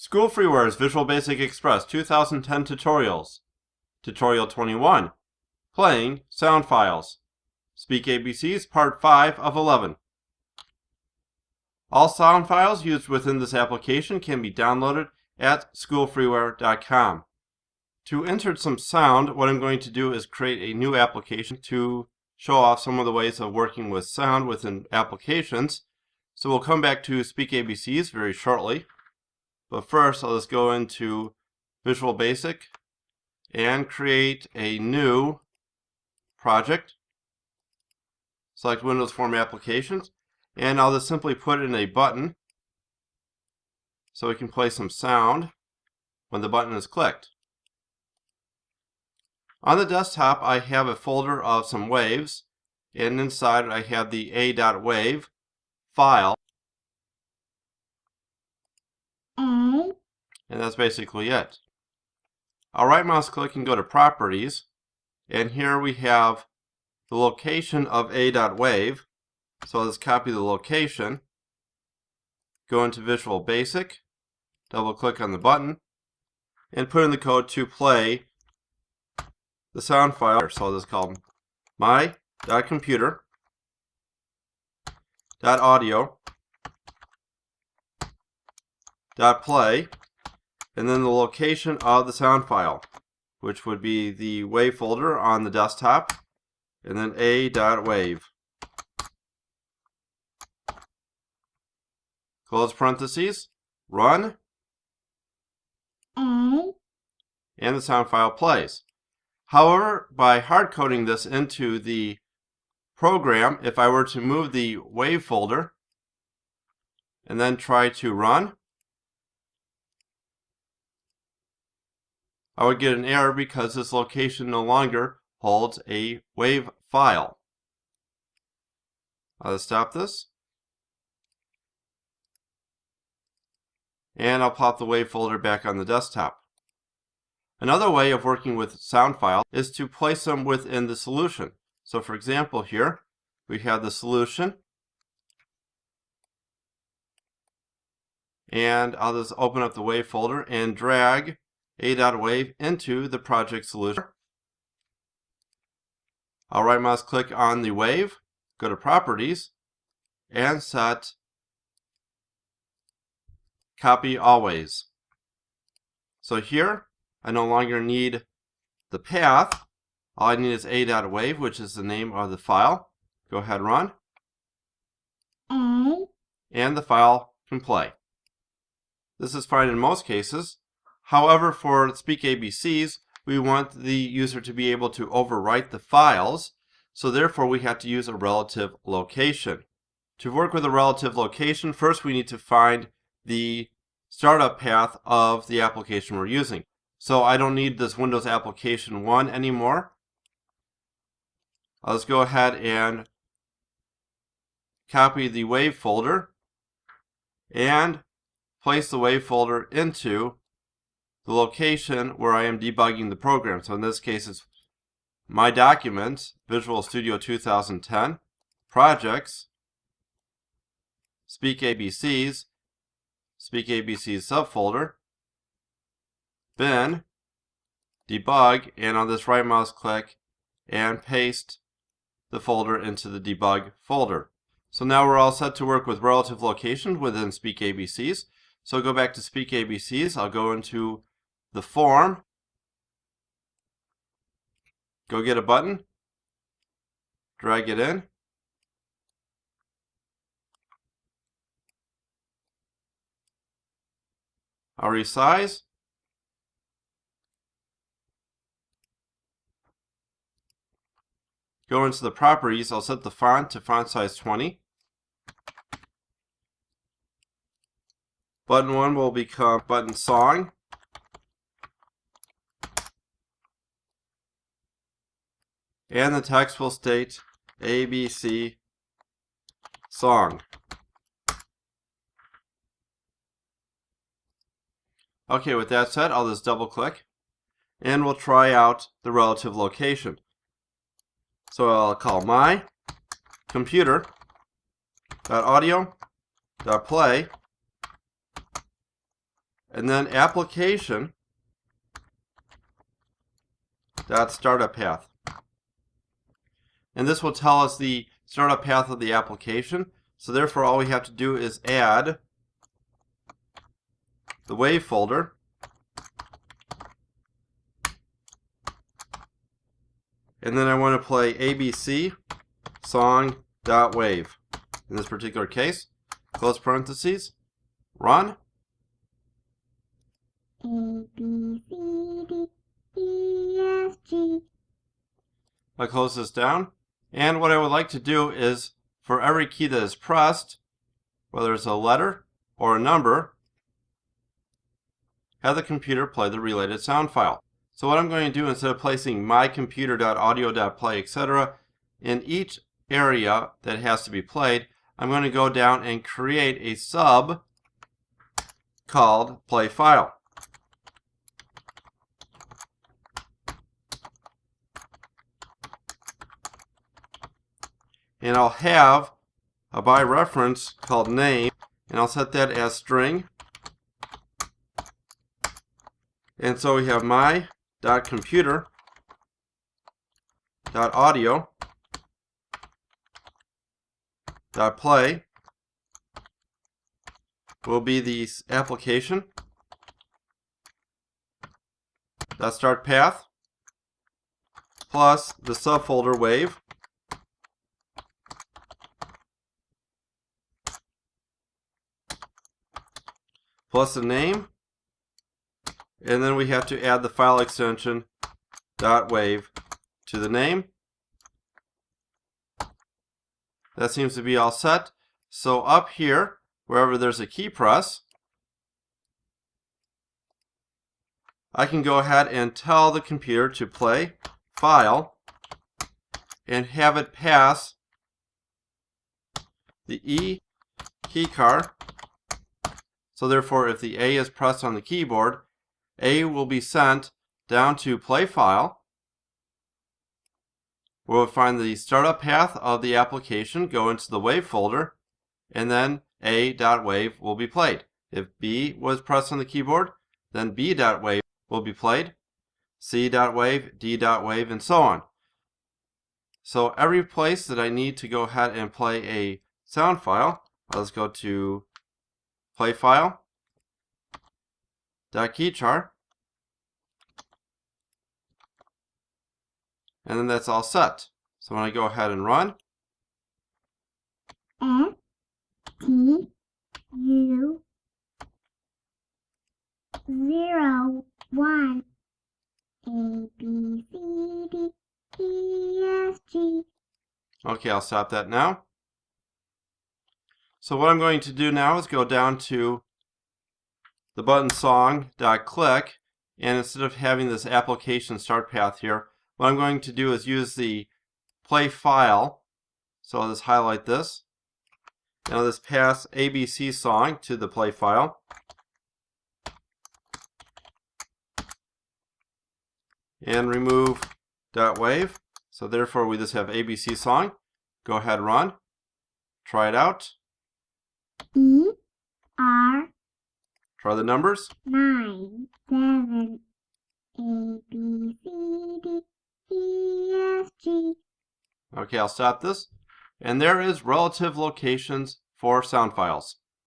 School Freeware's Visual Basic Express 2010 Tutorials. Tutorial 21. Playing Sound Files. SpeakABCs Part 5 of 11. All sound files used within this application can be downloaded at schoolfreeware.com. To insert some sound, what I'm going to do is create a new application to show off some of the ways of working with sound within applications. So we'll come back to SpeakABCs very shortly. But first, I'll just go into Visual Basic and create a new project. Select Windows Form Applications, and I'll just simply put in a button so we can play some sound when the button is clicked. On the desktop, I have a folder of some waves, and inside I have the a.wave file. And that's basically it. I'll right mouse click and go to Properties, and here we have the location of a.wave. So I'll just copy the location, go into Visual Basic, double click on the button, and put in the code to play the sound file. So I'll just call my.computer.audio.play, and then the location of the sound file, which would be the wave folder on the desktop, and then a.wave. Close parentheses, run, and the sound file plays. However, by hard coding this into the program, if I were to move the wave folder and then try to run, I would get an error because this location no longer holds a wave file. I'll stop this, and I'll pop the wave folder back on the desktop. Another way of working with sound file is to place them within the solution. So for example, here we have the solution, and I'll just open up the wave folder and drag a.wave into the project solution. I'll right mouse click on the wave, go to Properties, and set Copy Always. So here I no longer need the path. All I need is a.wave, which is the name of the file. Go ahead and run, and the file can play. This is fine in most cases. However, for SpeakABCs, we want the user to be able to overwrite the files, so therefore we have to use a relative location. To work with a relative location, first we need to find the startup path of the application we're using. So I don't need this Windows Application 1 anymore. I'll just go ahead and copy the wave folder and place the wave folder into the location where I am debugging the program. So in this case, it's My Documents, Visual Studio 2010, Projects, SpeakABCs, SpeakABCs subfolder, Bin, Debug, and on this right mouse click and paste the folder into the debug folder. So now we're all set to work with relative location within SpeakABCs. So go back to SpeakABCs, I'll go into the form, go get a button, drag it in, I'll resize, go into the properties, I'll set the font to font size 20. Button 1 will become button song. And the text will state ABC song. Okay, with that said, I'll just double click and we'll try out the relative location. So I'll call my computer.audio.play, and then application dot startup path. And this will tell us the startup path of the application. So therefore all we have to do is add the wave folder and then I want to play ABC song.wave. In this particular case, close parentheses, run. A, B, C, D, E, F, G. I close this down. And what I would like to do is, for every key that is pressed, whether it's a letter or a number, have the computer play the related sound file. So what I'm going to do, instead of placing mycomputer.audio.play, etc., in each area that has to be played, I'm going to go down and create a sub called play file. And I'll have a by reference called name, and I'll set that as string. And so we have my.computer.audio.play will be the application. .start path plus the subfolder wave plus the name, and then we have to add the file extension .wave to the name. That seems to be all set. So up here, wherever there's a key press, I can go ahead and tell the computer to play file and have it pass the E key car. So therefore, if the A is pressed on the keyboard, A will be sent down to play file, where we'll find the startup path of the application, go into the wave folder, and then A.wave will be played. If B was pressed on the keyboard, then B.wave will be played, C.wave, D.wave, and so on. So every place that I need to go ahead and play a sound file, let's go to play file, .keychar, and then that's all set. So when I go ahead and run, F, T, U, 0, 1, A, B, C, D, E, F, G. okay, I'll stop that now. So what I'm going to do now is go down to the button song.click, and instead of having this application start path here, what I'm going to do is use the play file. So I'll just highlight this. And I'll just pass ABC song to the play file. And remove .wave. So therefore we just have ABC song. Go ahead and run. Try it out. E, R, Try the numbers. 9, 7, A, B, C, D, E, F, G. Okay, I'll stop this. And there is relative locations for sound files.